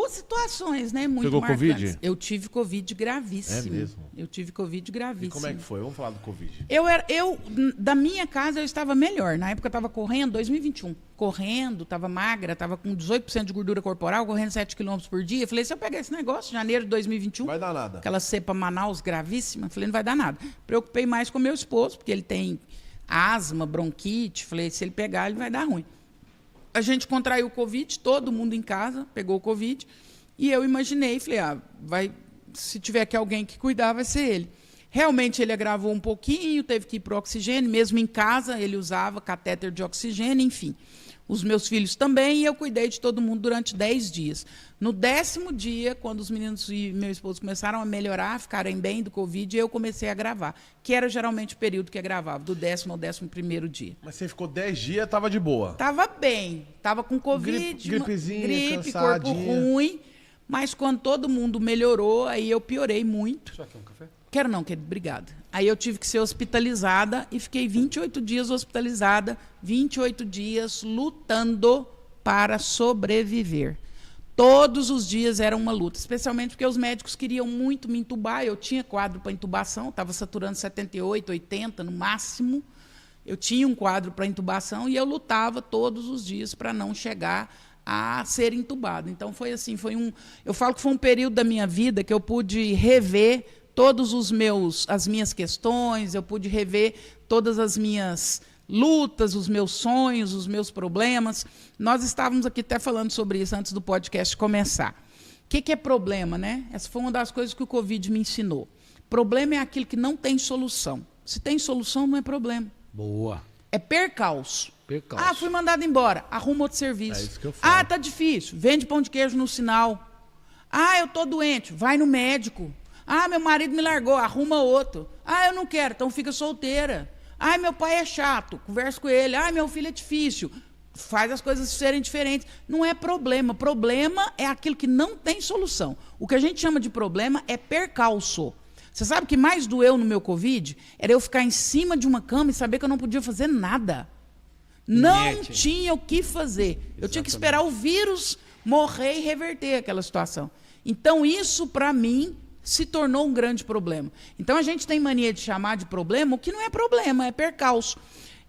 duas situações, né? Muito Pegou marcantes. Covid? Eu tive Covid gravíssimo. É mesmo? Eu tive Covid gravíssimo. E como é que foi? Vamos falar do Covid. Da minha casa, eu estava melhor. Na época, eu estava correndo, 2021. Correndo, estava magra, estava com 18% de gordura corporal, correndo 7 km por dia. Falei, se eu pegar esse negócio, janeiro de 2021... Vai dar nada. Aquela cepa Manaus gravíssima. Falei, não vai dar nada. Preocupei mais com meu esposo, porque ele tem asma, bronquite. Falei, se ele pegar, ele vai dar ruim. A gente contraiu o Covid, todo mundo em casa pegou o Covid. E eu imaginei, falei, se tiver aqui alguém que cuidar, vai ser ele. Realmente ele agravou um pouquinho, teve que ir para o oxigênio, mesmo em casa ele usava catéter de oxigênio, enfim. Os meus filhos também, e eu cuidei de todo mundo durante 10 dias. No 10º dia, quando os meninos e meu esposo começaram a melhorar, ficarem bem do Covid, eu comecei a gravar, que era geralmente o período que eu gravava, do 10º ao 11º dia. Mas você ficou 10 dias, tava de boa? Tava bem, tava com Covid, gripe, corpo ruim, mas quando todo mundo melhorou, aí eu piorei muito. Só quer um café? Quero não, querido, obrigada. Aí eu tive que ser hospitalizada e fiquei 28 dias hospitalizada, 28 dias lutando para sobreviver. Todos os dias era uma luta, especialmente porque os médicos queriam muito me entubar. Eu tinha quadro para intubação, estava saturando 78, 80 no máximo. Eu tinha um quadro para intubação e eu lutava todos os dias para não chegar a ser entubado. Então foi assim, eu falo que foi um período da minha vida que eu pude rever todos as minhas questões, eu pude rever todas as minhas lutas, os meus sonhos, os meus problemas. Nós estávamos aqui até falando sobre isso antes do podcast começar. O que é problema, né? Essa foi uma das coisas que o Covid me ensinou. Problema é aquilo que não tem solução. Se tem solução, não é problema. Boa. É percalço. Percalço. Fui mandado embora, arruma outro serviço. É isso que eu falo. Tá difícil, vende pão de queijo no sinal. Eu tô doente, vai no médico. Meu marido me largou, arruma outro. Eu não quero, então fica solteira. Meu pai é chato, conversa com ele. Meu filho é difícil, faz as coisas serem diferentes. Não é problema. Problema é aquilo que não tem solução. O que a gente chama de problema é percalço. Você sabe o que mais doeu no meu Covid? Era eu ficar em cima de uma cama e saber que eu não podia fazer nada. Não tinha o que fazer. Eu tinha que esperar o vírus morrer e reverter aquela situação. Então, isso, para mim, se tornou um grande problema. Então, a gente tem mania de chamar de problema o que não é problema, é percalço.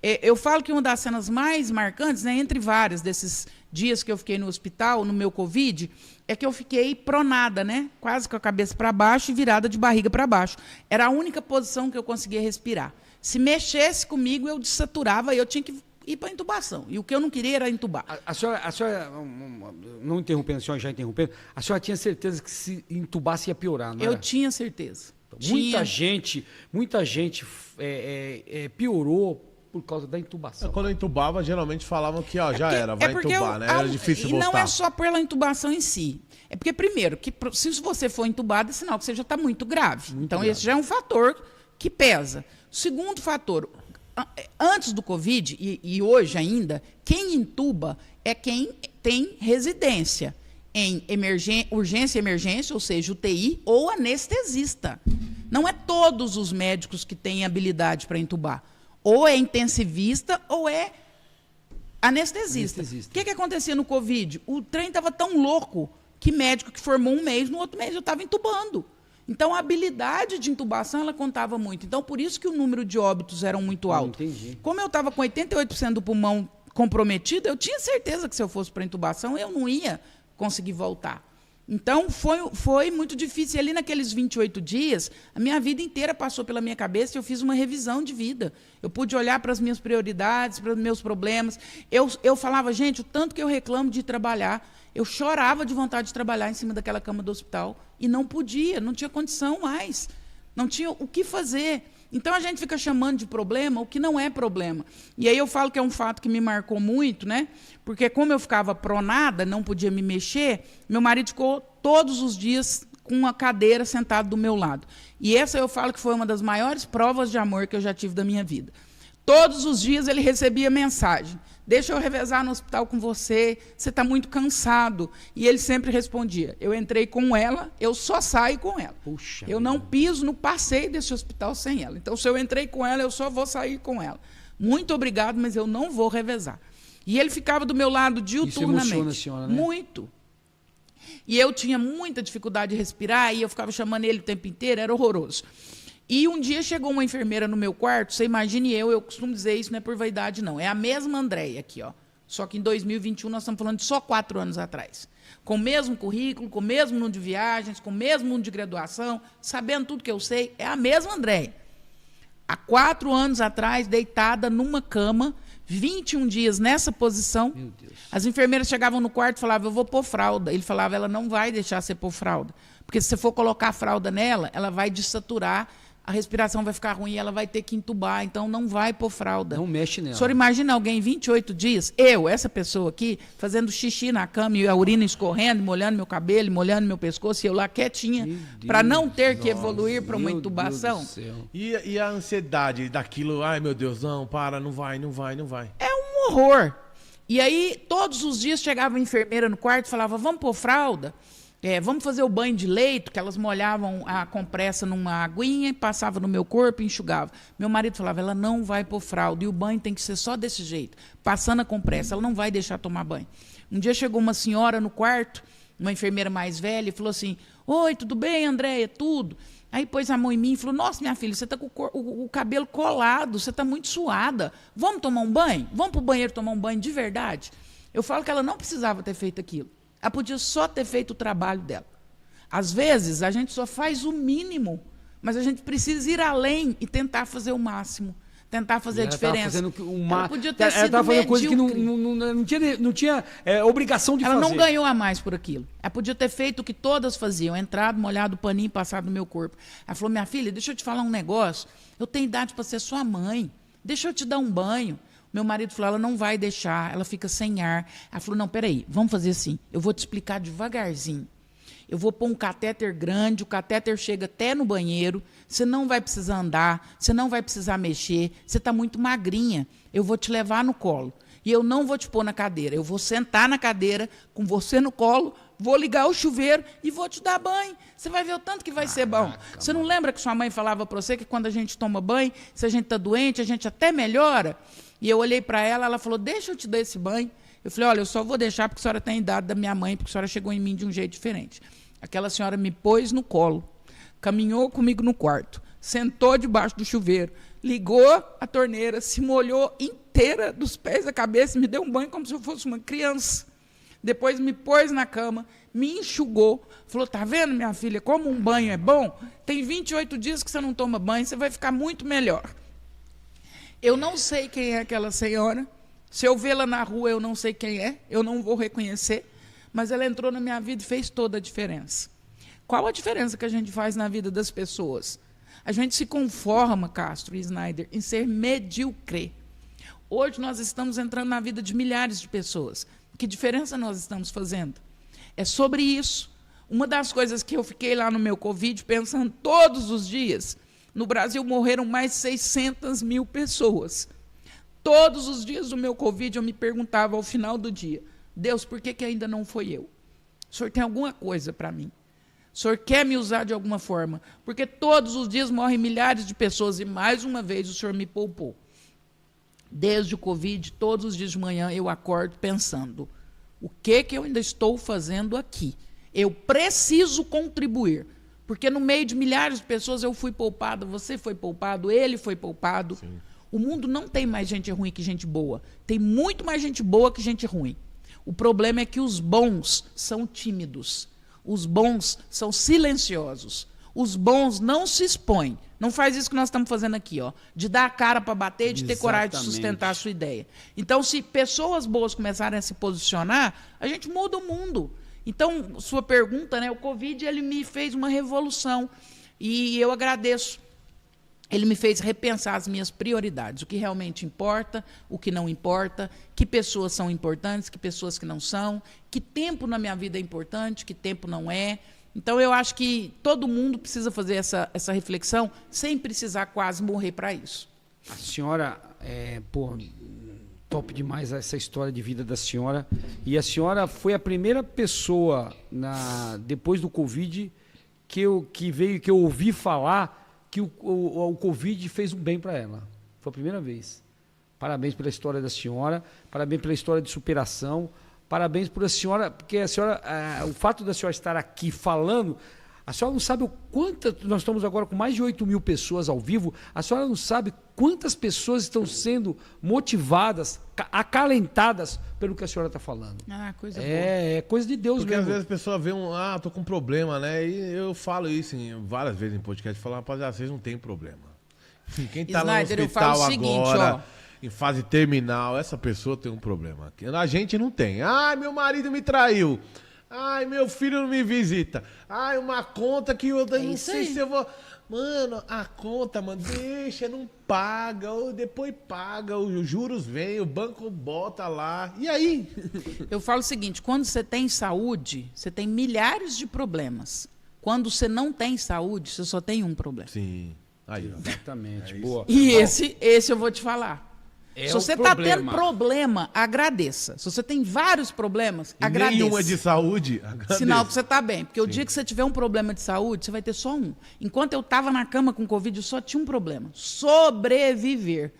Eu falo que uma das cenas mais marcantes, né, entre várias desses dias que eu fiquei no hospital, no meu Covid, é que eu fiquei pronada, né, quase com a cabeça para baixo e virada de barriga para baixo. Era a única posição que eu conseguia respirar. Se mexesse comigo, eu desaturava e eu tinha que ir para intubação. E o que eu não queria era intubar. A senhora, não interrompendo, a senhora já interrompendo, a senhora tinha certeza que se intubasse ia piorar, não é? Eu tinha certeza. Muita gente piorou por causa da intubação. Quando eu intubava, geralmente falavam que já era, vai intubar, né? Era difícil voltar. E não é só pela intubação em si. É porque, primeiro, que se você for intubado, é sinal que você já está muito grave. Muito grave. Esse já é um fator que pesa. Segundo fator, antes do Covid, e hoje ainda, quem intuba é quem tem residência em urgência e emergência, ou seja, UTI, ou anestesista. Não é todos os médicos que têm habilidade para intubar. Ou é intensivista ou é anestesista. O que acontecia no Covid? O trem estava tão louco que médico que formou um mês, no outro mês eu estava intubando. Então, a habilidade de intubação, ela contava muito. Então, por isso que o número de óbitos era muito alto. Entendi. Como eu estava com 88% do pulmão comprometido, eu tinha certeza que se eu fosse para intubação, eu não ia conseguir voltar. Então, foi muito difícil. E ali naqueles 28 dias, a minha vida inteira passou pela minha cabeça e eu fiz uma revisão de vida. Eu pude olhar para as minhas prioridades, para os meus problemas. Eu falava, gente, o tanto que eu reclamo de trabalhar, eu chorava de vontade de trabalhar em cima daquela cama do hospital e não podia, não tinha condição mais. Não tinha o que fazer. Então, a gente fica chamando de problema o que não é problema. E aí eu falo que é um fato que me marcou muito, né? Porque como eu ficava pronada, não podia me mexer, meu marido ficou todos os dias com uma cadeira sentado do meu lado. E essa eu falo que foi uma das maiores provas de amor que eu já tive da minha vida. Todos os dias ele recebia mensagem. Deixa eu revezar no hospital com você, você está muito cansado. E ele sempre respondia, eu entrei com ela, eu só saio com ela. Puxa, eu não piso no passeio desse hospital sem ela. Então, se eu entrei com ela, eu só vou sair com ela. Muito obrigado, mas eu não vou revezar. E ele ficava do meu lado diuturnamente. Isso emociona a senhora, né? Muito. E eu tinha muita dificuldade de respirar e eu ficava chamando ele o tempo inteiro, era horroroso. E um dia chegou uma enfermeira no meu quarto, você imagine eu costumo dizer isso, não é por vaidade não, é a mesma Andréia aqui, ó. Só que em 2021 nós estamos falando de só 4 anos atrás. Com o mesmo currículo, com o mesmo número de viagens, com o mesmo número de graduação, sabendo tudo que eu sei, é a mesma Andréia. Há 4 anos atrás, deitada numa cama, 21 dias nessa posição, as enfermeiras chegavam no quarto e falavam, eu vou pôr fralda. Ele falava, ela não vai deixar você pôr fralda. Porque se você for colocar a fralda nela, ela vai desaturar, a respiração vai ficar ruim, ela vai ter que entubar, então não vai pôr fralda. Não mexe nela. O senhor imagina alguém 28 dias, essa pessoa aqui, fazendo xixi na cama e a urina escorrendo, molhando meu cabelo, molhando meu pescoço, e eu lá quietinha, para não ter que evoluir para uma intubação. E a ansiedade daquilo, ai meu Deus, não, para, não vai. É um horror. E aí, todos os dias chegava a enfermeira no quarto e falava, vamos pôr fralda? Vamos fazer o banho de leito, que elas molhavam a compressa numa aguinha, passavam no meu corpo e enxugavam. Meu marido falava, ela não vai pôr fralda, e o banho tem que ser só desse jeito, passando a compressa, ela não vai deixar tomar banho. Um dia chegou uma senhora no quarto, uma enfermeira mais velha, e falou assim, oi, tudo bem, Andréia? Tudo. Aí pôs a mão em mim e falou, nossa, minha filha, você está com o cabelo colado, você está muito suada, vamos tomar um banho? Vamos para o banheiro tomar um banho de verdade? Eu falo que ela não precisava ter feito aquilo. Ela podia só ter feito o trabalho dela. Às vezes, a gente só faz o mínimo, mas a gente precisa ir além e tentar fazer o máximo, tentar fazer a diferença. Ela podia ter sido estava fazendo coisa que não tinha obrigação de fazer. Ela não ganhou a mais por aquilo. Ela podia ter feito o que todas faziam, entrado, molhado o paninho, passado no meu corpo. Ela falou, minha filha, deixa eu te falar um negócio, eu tenho idade para ser sua mãe, deixa eu te dar um banho. Meu marido falou, ela não vai deixar, ela fica sem ar. Ela falou, não, peraí, vamos fazer assim, eu vou te explicar devagarzinho. Eu vou pôr um catéter grande, o catéter chega até no banheiro, você não vai precisar andar, você não vai precisar mexer, você está muito magrinha, eu vou te levar no colo. E eu não vou te pôr na cadeira, eu vou sentar na cadeira, com você no colo, vou ligar o chuveiro e vou te dar banho. Você vai ver o tanto que vai ser bom. Você não lembra que sua mãe falava para você que quando a gente toma banho, se a gente está doente, a gente até melhora? E eu olhei para ela, ela falou, deixa eu te dar esse banho. Eu falei, olha, eu só vou deixar porque a senhora tem idade da minha mãe, porque a senhora chegou em mim de um jeito diferente. Aquela senhora me pôs no colo, caminhou comigo no quarto, sentou debaixo do chuveiro, ligou a torneira, se molhou inteira dos pés à cabeça e me deu um banho como se eu fosse uma criança. Depois me pôs na cama, me enxugou, falou, tá vendo, minha filha, como um banho é bom? Tem 28 dias que você não toma banho, você vai ficar muito melhor. Eu não sei quem é aquela senhora. Se eu vê-la na rua, eu não sei quem é. Eu não vou reconhecer. Mas ela entrou na minha vida e fez toda a diferença. Qual a diferença que a gente faz na vida das pessoas? A gente se conforma, Castro e Snyder, em ser medíocre. Hoje nós estamos entrando na vida de milhares de pessoas. Que diferença nós estamos fazendo? É sobre isso. Uma das coisas que eu fiquei lá no meu Covid pensando todos os dias... No Brasil morreram mais de 600 mil pessoas. Todos os dias do meu Covid eu me perguntava ao final do dia, Deus, por que ainda não foi eu? O Senhor tem alguma coisa para mim? O Senhor quer me usar de alguma forma? Porque todos os dias morrem milhares de pessoas e mais uma vez o Senhor me poupou. Desde o Covid, todos os dias de manhã eu acordo pensando, o que eu ainda estou fazendo aqui? Eu preciso contribuir. Porque no meio de milhares de pessoas eu fui poupado, você foi poupado, ele foi poupado. Sim. O mundo não tem mais gente ruim que gente boa. Tem muito mais gente boa que gente ruim. O problema é que os bons são tímidos. Os bons são silenciosos. Os bons não se expõem. Não faz isso que nós estamos fazendo aqui, ó, de dar a cara para bater, de ter coragem de sustentar a sua ideia. Então, se pessoas boas começarem a se posicionar, a gente muda o mundo. Então, sua pergunta, né? O Covid, ele me fez uma revolução e eu agradeço. Ele me fez repensar as minhas prioridades, o que realmente importa, o que não importa, que pessoas são importantes, que pessoas que não são, que tempo na minha vida é importante, que tempo não é. Então, eu acho que todo mundo precisa fazer essa reflexão sem precisar quase morrer para isso. A senhora, top demais essa história de vida da senhora. E a senhora foi a primeira pessoa, depois do Covid, que eu ouvi falar que o Covid fez um bem para ela. Foi a primeira vez. Parabéns pela história da senhora, parabéns pela história de superação, Parabéns por a senhora, porque a senhora, o fato da senhora estar aqui falando, a senhora não sabe o quanto, nós estamos agora com mais de 8 mil pessoas ao vivo, a senhora não sabe quantas pessoas estão sendo motivadas, acalentadas pelo que a senhora está falando. Ah, coisa boa. É coisa de Deus Porque mesmo. às vezes a pessoa vê tô com um problema, né? E eu falo isso várias vezes em podcast, falo, rapaziada, vocês não têm problema. Quem tá lá no Snyder, eu hospital falo o seguinte, agora, ó. em fase terminal, essa pessoa tem um problema. A gente não tem. Ai, meu marido me traiu. Ai, meu filho não me visita. Ai, uma conta que eu não sei se eu vou... Mano, a conta, mano, deixa, não paga, ou depois paga, os juros vêm, o banco bota lá. E aí? Eu falo o seguinte, quando você tem saúde, você tem milhares de problemas. Quando você não tem saúde, você só tem um problema. Sim. Aí, ó. Exatamente, boa. E esse eu vou te falar. Se você está tendo problema. problema, agradeça. Se você tem vários problemas, agradeça. Nenhuma de saúde, agradeça. Sinal que você está bem. Porque o dia que você tiver um problema de saúde, você vai ter só um. Enquanto eu estava na cama com Covid, eu só tinha um problema. Sobreviver.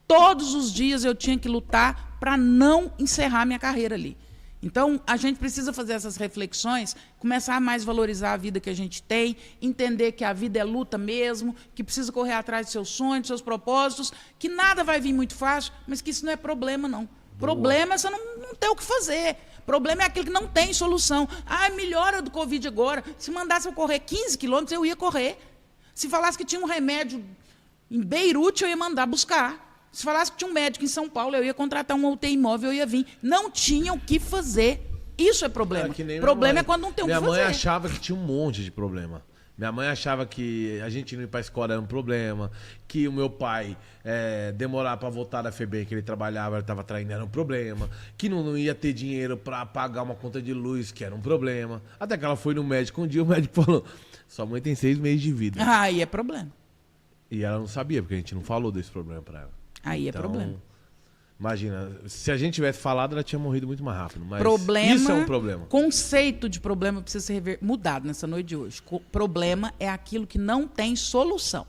Todos os dias eu tinha que lutar para não encerrar minha carreira ali. Então, a gente precisa fazer essas reflexões, começar a mais valorizar a vida que a gente tem, entender que a vida é luta mesmo, que precisa correr atrás dos seus sonhos, dos seus propósitos, que nada vai vir muito fácil, mas que isso não é problema, não. Problema é você não ter o que fazer. Problema é aquilo que não tem solução. Ah, melhora do Covid agora. Se mandasse eu correr 15 quilômetros, eu ia correr. Se falasse que tinha um remédio em Beirute, eu ia mandar buscar. Se falasse que tinha um médico em São Paulo, eu ia contratar um UTI móvel, eu ia vir. Não tinha o que fazer. Isso é problema. Problema é quando não tem o que fazer. Minha mãe achava que tinha um monte de problema. Minha mãe achava que a gente não ir pra escola era um problema, que o meu pai demorar pra voltar da FEBEM, que ele trabalhava, ele tava traindo, era um problema, que não ia ter dinheiro pra pagar uma conta de luz, que era um problema. Até que ela foi no médico um dia, o médico falou, sua mãe tem 6 meses de vida. Aí é problema. E ela não sabia, porque a gente não falou desse problema pra ela. Aí é problema. Imagina, se a gente tivesse falado, ela tinha morrido muito mais rápido. Mas problema, isso é um problema. Conceito de problema precisa ser mudado nessa noite de hoje. Problema é aquilo que não tem solução.